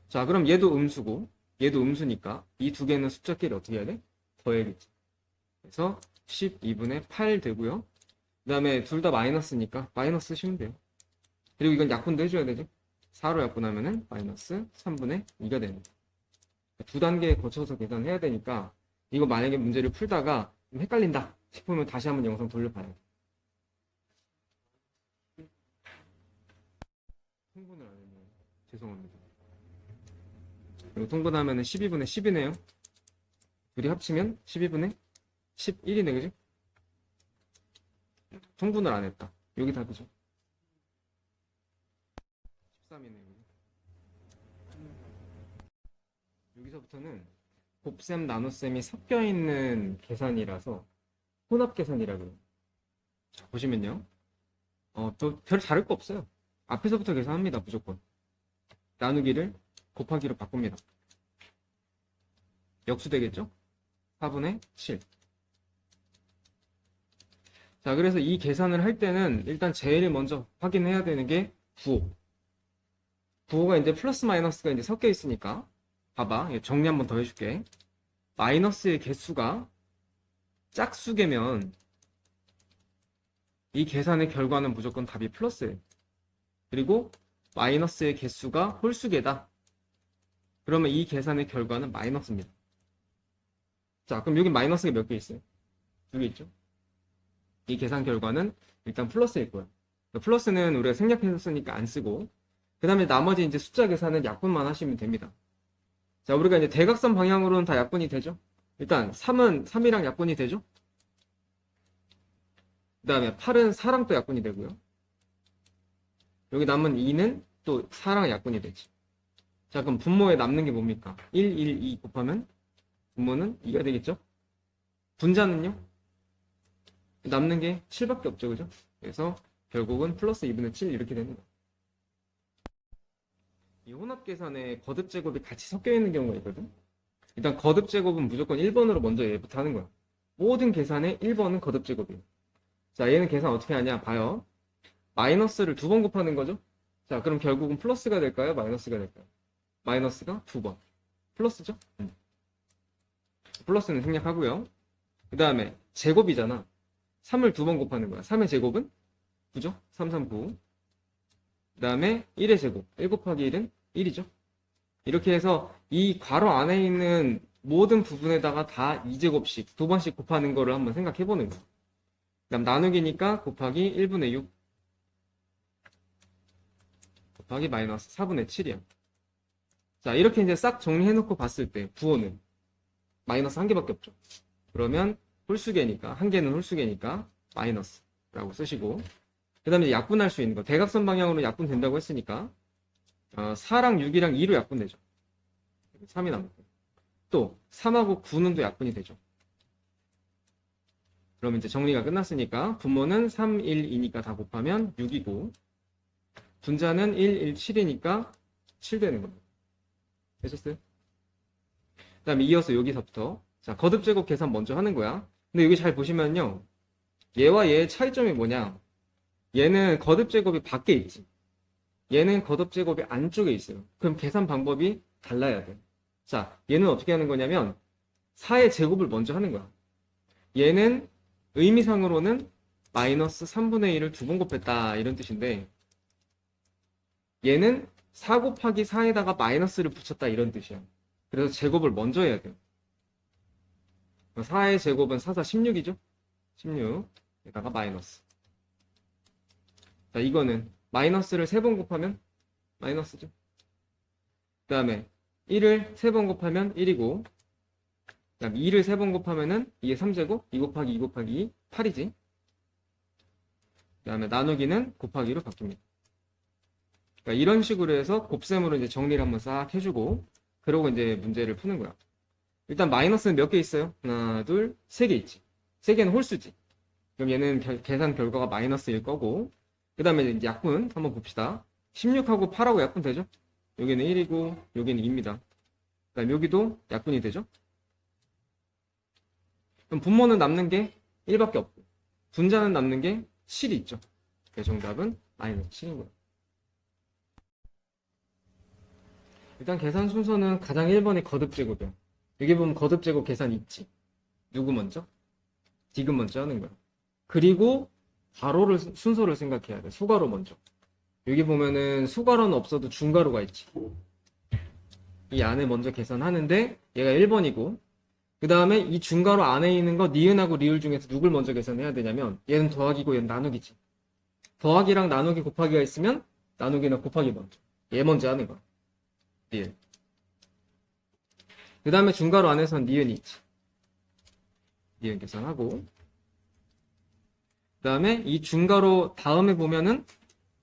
자, 그럼 얘도 음수고 얘도 음수니까 이 두 개는 숫자끼리 어떻게 해야 돼? 더해야겠지. 그래서 12분의 8 되고요. 그 다음에 둘 다 마이너스니까 마이너스 쓰시면 돼요. 그리고 이건 약분도 해줘야 되죠. 4로 약분하면은 마이너스 3분의 2가 됩니다. 두 단계 거쳐서 계산해야 되니까 이거 만약에 문제를 풀다가 좀 헷갈린다 싶으면 다시 한번 영상 돌려봐요. 통분을 안 했네요. 죄송합니다. 그리고 통분하면은 12분의 10이네요. 둘이 합치면 12분의 11이네, 그지? 통분을 안 했다. 여기 답이죠. 13이네요. 여기서부터는 곱셈, 나눗셈이 섞여 있는 계산이라서 혼합 계산이라고 해요. 자, 보시면요. 또 별 다를 거 없어요. 앞에서부터 계산합니다, 무조건. 나누기를 곱하기로 바꿉니다. 역수되겠죠? 4분의 7. 자, 그래서 이 계산을 할 때는 일단 제일 먼저 확인해야 되는 게 부호. 부호가 이제 플러스 마이너스가 이제 섞여 있으니까 봐봐. 정리 한번 더 해줄게. 마이너스의 개수가 짝수개면 이 계산의 결과는 무조건 답이 플러스예요. 그리고 마이너스의 개수가 홀수개다. 그러면 이 계산의 결과는 마이너스입니다. 자, 그럼 여기 마이너스가 몇 개 있어요? 2개 있죠? 이 계산 결과는 일단 플러스일 거예요. 플러스는 우리가 생략해서 쓰니까 안 쓰고, 그 다음에 나머지 이제 숫자 계산은 약분만 하시면 됩니다. 자, 우리가 이제 대각선 방향으로는 다 약분이 되죠? 일단 3은 3이랑 약분이 되죠? 그 다음에 8은 4랑 또 약분이 되고요. 여기 남은 2는 또 4랑 약분이 되지. 자, 그럼 분모에 남는 게 뭡니까? 1, 1, 2 곱하면 분모는 2가 되겠죠? 분자는요? 남는 게 7밖에 없죠, 그죠? 그래서 결국은 플러스 2분의 7 이렇게 되는 거예요. 이 혼합 계산에 거듭 제곱이 같이 섞여 있는 경우가 있거든. 일단 거듭 제곱은 무조건 1번으로 먼저 얘부터 하는 거야. 모든 계산에 1번은 거듭 제곱이에요. 자, 얘는 계산 어떻게 하냐? 봐요. 마이너스를 2번 곱하는 거죠? 자, 그럼 결국은 플러스가 될까요? 마이너스가 될까요? 마이너스가 2번. 플러스죠? 플러스는 생략하고요. 그 다음에 제곱이잖아. 3을 2번 곱하는 거야. 3의 제곱은 9죠? 3, 3, 9. 그 다음에 1의 제곱. 1 곱하기 1은 1이죠. 이렇게 해서 이 괄호 안에 있는 모든 부분에다가 다 2제곱씩 2번씩 곱하는 거를 한번 생각해 보는 거예요. 그 다음 나누기니까 곱하기 1분의 6 곱하기 마이너스 4분의 7이야. 자, 이렇게 이제 싹 정리해 놓고 봤을 때 부호는 마이너스 한 개밖에 없죠. 그러면 홀수계니까 한 개는 홀수계니까 마이너스라고 쓰시고, 그 다음에 약분할 수 있는 거 대각선 방향으로 약분된다고 했으니까 4랑 6이랑 2로 약분되죠. 3이 남고 또 3하고 9는 또 약분이 되죠. 그러면 이제 정리가 끝났으니까 분모는 3, 1, 2니까 다 곱하면 6이고 분자는 1, 1, 7이니까 7 되는 겁니다. 되셨어요? 그 다음에 이어서 여기서부터 자, 거듭제곱 계산 먼저 하는 거야. 근데 여기 잘 보시면요. 얘와 얘의 차이점이 뭐냐? 얘는 거듭제곱이 밖에 있지. 얘는 거듭제곱이 안쪽에 있어요. 그럼 계산 방법이 달라야 돼. 자, 얘는 어떻게 하는 거냐면 4의 제곱을 먼저 하는 거야. 얘는 의미상으로는 마이너스 3분의 1을 두 번 곱했다 이런 뜻인데 얘는 4 곱하기 4에다가 마이너스를 붙였다 이런 뜻이야. 그래서 제곱을 먼저 해야 돼요. 4의 제곱은 4, 4, 16이죠? 16에다가 마이너스. 자, 이거는 마이너스를 3번 곱하면 마이너스죠. 그 다음에 1을 3번 곱하면 1이고 그 다음에 2를 3번 곱하면은 2의 3제곱 2 곱하기 2 곱하기 2 8이지. 그 다음에 나누기는 곱하기로 바뀝니다. 그러니까 이런 식으로 해서 곱셈으로 이제 정리를 한번 싹 해주고 그러고 이제 문제를 푸는 거야. 일단 마이너스는 몇 개 있어요? 하나, 둘, 3개 있지. 3개는 홀수지. 그럼 얘는 계산 결과가 마이너스일 거고 그 다음에 이제 약분 한번 봅시다. 16하고 8하고 약분 되죠? 여기는 1이고 여기는 2입니다. 그 다음에 여기도 약분이 되죠? 그럼 분모는 남는 게 1밖에 없고 분자는 남는 게 7이 있죠. 그래서 정답은 마이너스 7인 거예요. 일단 계산 순서는 가장 1번이 거듭제곱이야. 여기 보면 거듭제곱 계산 있지. 누구 먼저? 디귿 먼저 하는 거야. 그리고 가로를 순서를 생각해야 돼. 수가로 먼저. 여기 보면은 수가로는 없어도 중가로가 있지. 이 안에 먼저 계산하는데 얘가 1번이고 그 다음에 이 중가로 안에 있는 거 니은하고 리을 중에서 누굴 먼저 계산해야 되냐면 얘는 더하기고 얘는 나누기지. 더하기랑 나누기 곱하기가 있으면 나누기나 곱하기 먼저. 얘 먼저 하는 거야. 니은. 그 다음에 중가로 안에서는 니은이 있지. 니은 계산하고 그 다음에 이 중가로 다음에 보면은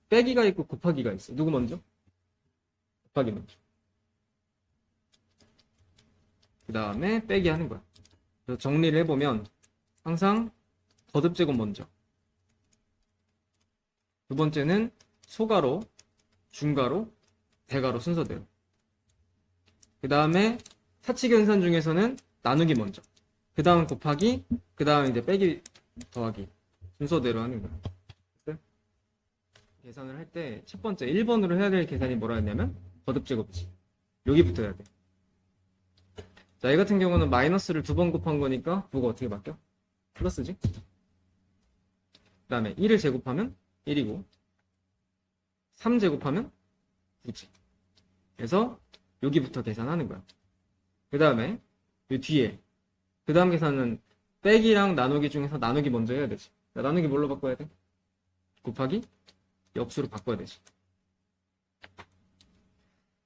빼기가 있고 곱하기가 있어. 누구 먼저? 곱하기 먼저. 그 다음에 빼기 하는 거야. 그래서 정리를 해보면 항상 거듭제곱 먼저. 두 번째는 소가로, 중가로, 대가로 순서대로. 그 다음에 사칙연산 중에서는 나누기 먼저. 그 다음 곱하기, 그 다음 이제 빼기, 더하기. 순서대로 하는 거야. 됐어요? 계산을 할 때 첫 번째 1번으로 해야 될 계산이 뭐라 했냐면 거듭제곱이지. 여기부터 해야 돼. 자, 이 같은 경우는 마이너스를 2번 곱한 거니까 부가 어떻게 바뀌어? 플러스지. 그 다음에 1을 제곱하면 1이고 3 제곱하면 9지. 그래서 여기부터 계산하는 거야. 그 다음에 이 뒤에 그 다음 계산은 빼기랑 나누기 중에서 나누기 먼저 해야 되지. 자, 나누기 뭘로 바꿔야 돼? 곱하기 역수로 바꿔야 되지.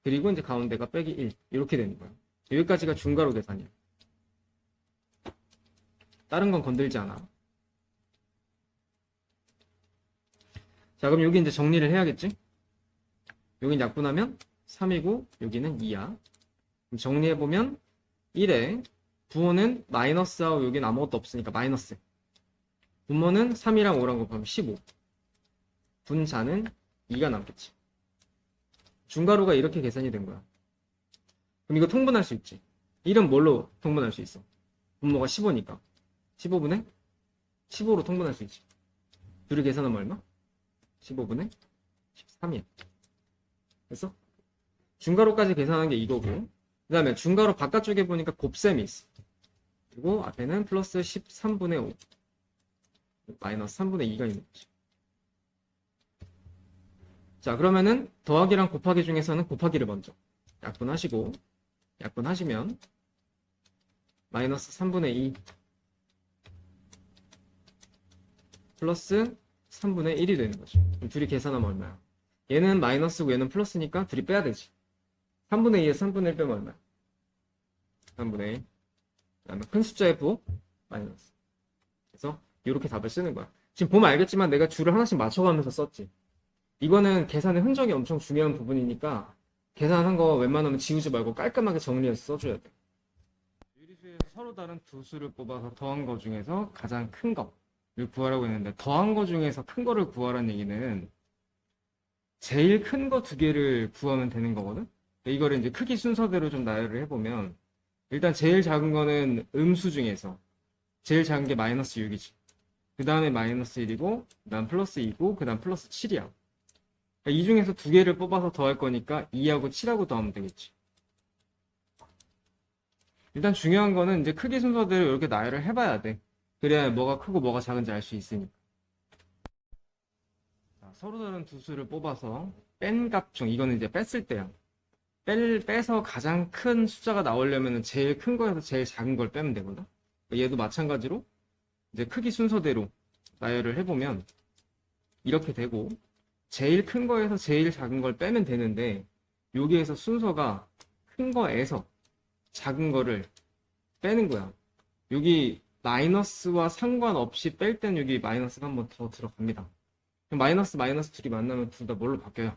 그리고 이제 가운데가 빼기 1 이렇게 되는 거야. 여기까지가 중가로 계산이야. 다른 건 건들지 않아. 자, 그럼 여기 이제 정리를 해야겠지? 여긴 약분하면 3이고 여기는 2야. 그럼 정리해보면 1에 부호는 마이너스하고 여긴 아무것도 없으니까 마이너스. 분모는 3이랑 5랑 곱하면 15. 분자는 2가 남겠지. 중가로가 이렇게 계산이 된 거야. 그럼 이거 통분할 수 있지. 1은 뭘로 통분할 수 있어? 분모가 15니까 15분의 15로 통분할 수 있지. 둘이 계산하면 얼마? 15분의 13이야. 됐어? 중가로까지 계산한 게 이거고 그 다음에 중가로 바깥쪽에 보니까 곱셈이 있어. 그리고 앞에는 플러스 13분의 5 마이너스 3분의 2가 있는 거지. 자, 그러면은 더하기랑 곱하기 중에서는 곱하기를 먼저 약분하시고 약분하시면 마이너스 3분의 2 플러스 3분의 1이 되는 거죠. 그럼 둘이 계산하면 얼마야? 얘는 마이너스고 얘는 플러스니까 둘이 빼야 되지. 3분의 2에 3분의 1 빼면 얼마야? 3분의 1. 그 다음에 큰 숫자의 부호 마이너스. 그래서 이렇게 답을 쓰는 거야. 지금 보면 알겠지만 내가 줄을 하나씩 맞춰가면서 썼지. 이거는 계산의 흔적이 엄청 중요한 부분이니까 계산한 거 웬만하면 지우지 말고 깔끔하게 정리해서 써줘야 돼. 유리수에서 서로 다른 두 수를 뽑아서 더한 거 중에서 가장 큰 거를 구하라고 했는데 더한 거 중에서 큰 거를 구하라는 얘기는 제일 큰 거 두 개를 구하면 되는 거거든? 이거를 이제 크기 순서대로 좀 나열을 해보면 일단 제일 작은 거는 음수 중에서 제일 작은 게 마이너스 6이지. 그 다음에 마이너스 1이고 그 다음 플러스 2고 그 다음 플러스 7이야. 이 중에서 두 개를 뽑아서 더할 거니까 2하고 7하고 더하면 되겠지. 일단 중요한 거는 이제 크기 순서대로 이렇게 나열을 해봐야 돼. 그래야 뭐가 크고 뭐가 작은지 알 수 있으니까. 자, 서로 다른 두 수를 뽑아서 뺀 값 중, 이거는 이제 뺐을 때야. 빼서 가장 큰 숫자가 나오려면 제일 큰 거에서 제일 작은 걸 빼면 되거든. 얘도 마찬가지로 이제 크기 순서대로 나열을 해보면 이렇게 되고, 제일 큰 거에서 제일 작은 걸 빼면 되는데, 여기에서 순서가 큰 거에서 작은 거를 빼는 거야. 여기 마이너스와 상관없이 뺄 땐 여기 마이너스가 한 번 더 들어갑니다. 그럼 마이너스 마이너스 둘이 만나면 둘 다 뭘로 바뀌어요?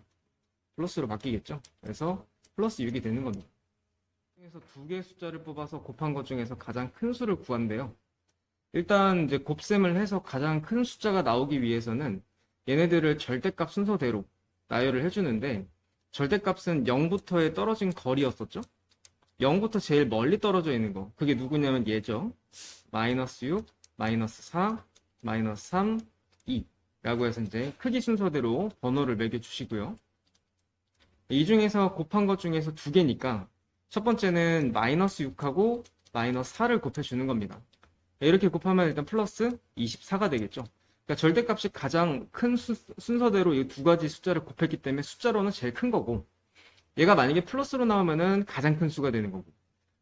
플러스로 바뀌겠죠? 그래서 플러스 6이 되는 겁니다. 중에서 두 개의 숫자를 뽑아서 곱한 것 중에서 가장 큰 수를 구한대요. 일단 이제 곱셈을 해서 가장 큰 숫자가 나오기 위해서는 얘네들을 절대값 순서대로 나열을 해주는데, 절대값은 0부터의 떨어진 거리였었죠? 0부터 제일 멀리 떨어져 있는 거. 그게 누구냐면 얘죠. 마이너스 6, 마이너스 4, 마이너스 3, 2 라고 해서 이제 크기 순서대로 번호를 매겨주시고요. 이 중에서 곱한 것 중에서 두 개니까 첫 번째는 마이너스 6하고 마이너스 4를 곱해주는 겁니다. 이렇게 곱하면 일단 플러스 24가 되겠죠. 그러니까 절대값이 가장 큰 순서대로 이 두 가지 숫자를 곱했기 때문에 숫자로는 제일 큰 거고, 얘가 만약에 플러스로 나오면은 가장 큰 수가 되는 거고,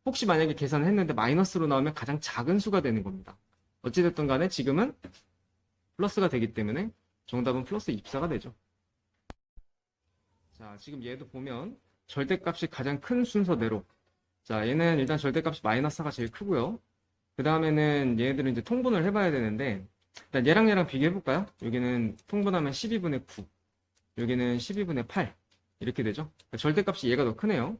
혹시 만약에 계산을 했는데 마이너스로 나오면 가장 작은 수가 되는 겁니다. 어찌됐든 간에 지금은 플러스가 되기 때문에 정답은 플러스 24가 되죠. 자, 지금 얘도 보면 절대값이 가장 큰 순서대로, 자, 얘는 일단 절대값이 마이너스 4가 제일 크고요. 그 다음에는 얘네들은 이제 통분을 해봐야 되는데, 일단 얘랑 비교해볼까요? 여기는 통분하면 12분의 9, 여기는 12분의 8 이렇게 되죠. 그러니까 절대값이 얘가 더 크네요.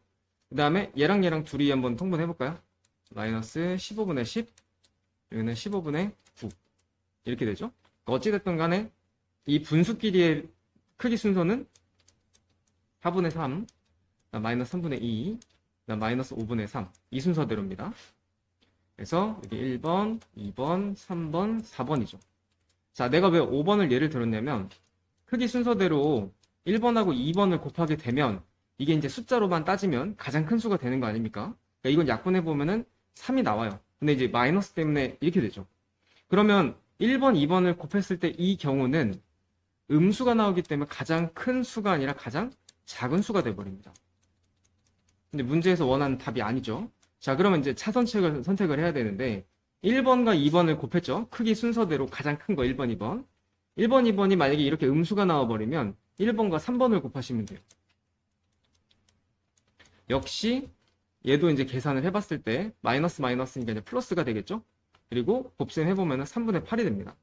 그 다음에 얘랑 둘이 한번 통분해볼까요? 마이너스 15분의 10, 여기는 15분의 9 이렇게 되죠. 그러니까 어찌됐든 간에 이 분수끼리의 크기 순서는 4분의 3, 마이너스 3분의 2, 마이너스 5분의 3 이 순서대로입니다. 그래서 여기 1번, 2번, 3번, 4번이죠. 자, 내가 왜 5번을 예를 들었냐면 크기 순서대로 1번하고 2번을 곱하게 되면 이게 이제 숫자로만 따지면 가장 큰 수가 되는 거 아닙니까? 그러니까 이건 약분해 보면은 3이 나와요. 근데 이제 마이너스 때문에 이렇게 되죠. 그러면 1번, 2번을 곱했을 때 이 경우는 음수가 나오기 때문에 가장 큰 수가 아니라 가장 작은 수가 돼버립니다. 근데 문제에서 원하는 답이 아니죠. 자, 그러면 이제 차선책을 선택을 해야 되는데 1번과 2번을 곱했죠. 크기 순서대로 가장 큰 거 1번, 2번. 1번, 2번이 만약에 이렇게 음수가 나와버리면 1번과 3번을 곱하시면 돼요. 역시 얘도 이제 계산을 해봤을 때 마이너스 마이너스니까 이제 플러스가 되겠죠. 그리고 곱셈 해보면 3분의 8이 됩니다.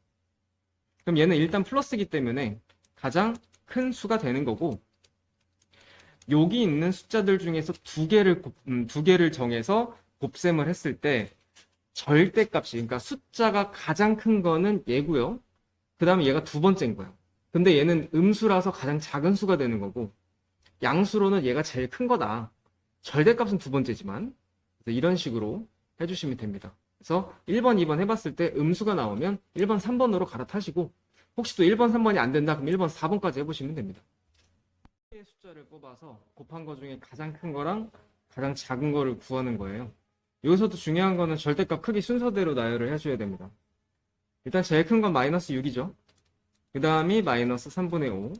그럼 얘는 일단 플러스이기 때문에 가장 큰 수가 되는 거고, 여기 있는 숫자들 중에서 두 개를 정해서 곱셈을 했을 때 절대값이, 그러니까 숫자가 가장 큰 거는 얘고요. 그 다음에 얘가 두 번째인 거야. 근데 얘는 음수라서 가장 작은 수가 되는 거고, 양수로는 얘가 제일 큰 거다. 절대값은 두 번째지만, 이런 식으로 해주시면 됩니다. 그래서 1번, 2번 해봤을 때 음수가 나오면 1번, 3번으로 갈아타시고, 혹시 또 1번, 3번이 안 된다? 그럼 1번, 4번까지 해보시면 됩니다. 숫자를 뽑아서 곱한 거 중에 가장 큰 거랑 가장 작은 거를 구하는 거예요. 여기서도 중요한 거는 절대값 크기 순서대로 나열을 해줘야 됩니다. 일단 제일 큰 건 마이너스 6이죠. 그 다음이 마이너스 3분의 5,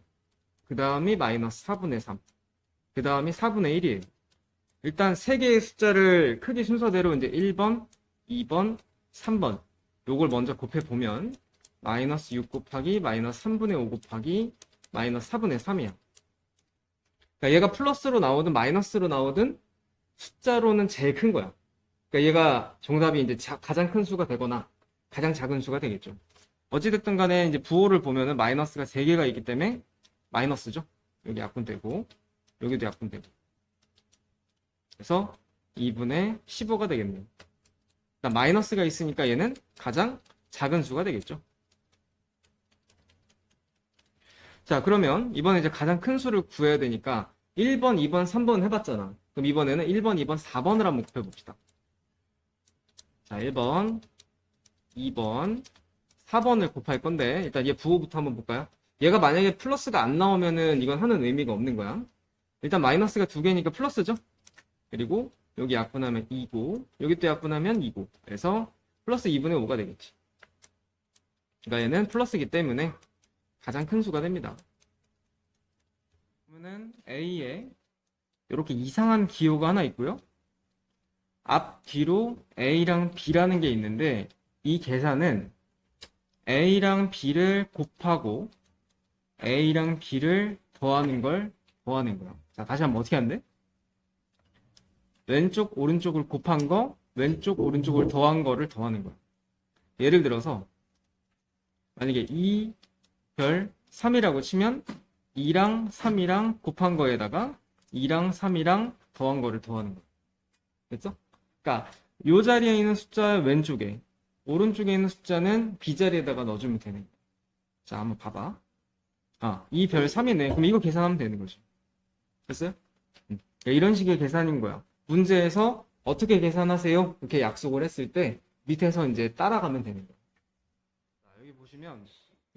그 다음이 마이너스 4분의 3, 그 다음이 4분의 1이에요. 일단 세 개의 숫자를 크기 순서대로 이제 1번, 2번, 3번 요걸 먼저 곱해보면 마이너스 6 곱하기 마이너스 3분의 5 곱하기 마이너스 4분의 3이야. 그러니까 얘가 플러스로 나오든 마이너스로 나오든 숫자로는 제일 큰 거야. 그러니까 얘가 정답이 이제 가장 큰 수가 되거나 가장 작은 수가 되겠죠. 어찌됐든 간에 이제 부호를 보면은 마이너스가 3개가 있기 때문에 마이너스죠. 여기 약분되고 여기도 약분되고. 그래서 2분의 15가 되겠네요. 그러니까 마이너스가 있으니까 얘는 가장 작은 수가 되겠죠. 자, 그러면 이번에 이제 가장 큰 수를 구해야 되니까 1번, 2번, 3번 해봤잖아. 그럼 이번에는 1번, 2번, 4번을 한번 곱해봅시다. 자, 1번, 2번, 4번을 곱할 건데 일단 얘 부호부터 한번 볼까요? 얘가 만약에 플러스가 안 나오면은 이건 하는 의미가 없는 거야. 일단 마이너스가 두 개니까 플러스죠? 그리고 여기 약분하면 2고, 여기 또 약분하면 2고. 그래서 플러스 2분의 5가 되겠지. 그러니까 얘는 플러스이기 때문에 가장 큰 수가 됩니다. 그러면은 A에 이렇게 이상한 기호가 하나 있고요. 앞, 뒤로 A랑 B라는 게 있는데 이 계산은 A랑 B를 곱하고 A랑 B를 더하는 걸 더하는 거야. 자, 다시 한번 어떻게 하는데? 왼쪽, 오른쪽을 곱한 거, 왼쪽, 오른쪽을 더한 거를 더하는 거야. 예를 들어서 만약에 2별 3이라고 치면 2랑 3이랑 곱한 거에다가 2랑 3이랑 더한 거를 더하는 거야. 됐죠? 그러니까 이 자리에 있는 숫자 왼쪽에, 오른쪽에 있는 숫자는 B자리에다가 넣어주면 되는 거야. 자, 한번 봐봐. 아, 2별 3이네. 그럼 이거 계산하면 되는 거지. 됐어요? 그러니까 이런 식의 계산인 거야. 문제에서 어떻게 계산하세요? 이렇게 약속을 했을 때 밑에서 이제 따라가면 되는 거야. 자, 여기 보시면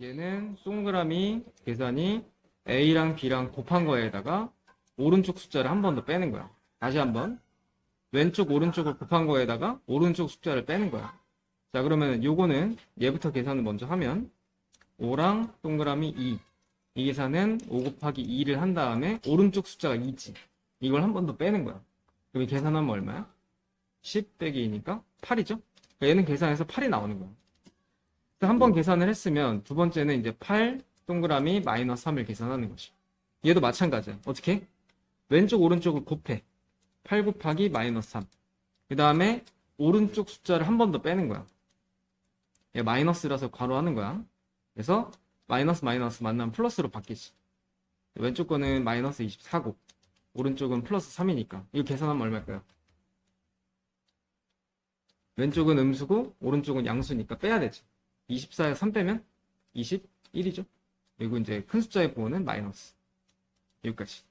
얘는 동그라미 계산이 A랑 B랑 곱한 거에다가 오른쪽 숫자를 한 번 더 빼는 거야. 다시 한번 왼쪽 오른쪽을 곱한 거에다가 오른쪽 숫자를 빼는 거야. 자, 그러면 요거는 얘부터 계산을 먼저 하면 5랑 동그라미 2. 이 계산은 5 곱하기 2를 한 다음에 오른쪽 숫자가 2지. 이걸 한 번 더 빼는 거야. 그럼 계산하면 얼마야? 10 빼기 2니까 8이죠? 그러니까 얘는 계산해서 8이 나오는 거야. 한 번 계산을 했으면 두 번째는 이제 8 동그라미 마이너스 3을 계산하는 거지. 얘도 마찬가지야. 어떻게? 왼쪽 오른쪽을 곱해. 8 곱하기 마이너스 3. 그 다음에 오른쪽 숫자를 한 번 더 빼는 거야. 얘 마이너스라서 괄호하는 거야. 그래서 마이너스 마이너스 만나면 플러스로 바뀌지. 왼쪽 거는 마이너스 24고 오른쪽은 플러스 3이니까 이거 계산하면 얼마일까요? 왼쪽은 음수고 오른쪽은 양수니까 빼야 되지. 24에 3 빼면 21이죠. 그리고 이제 큰 숫자의 부호는 마이너스. 여기까지.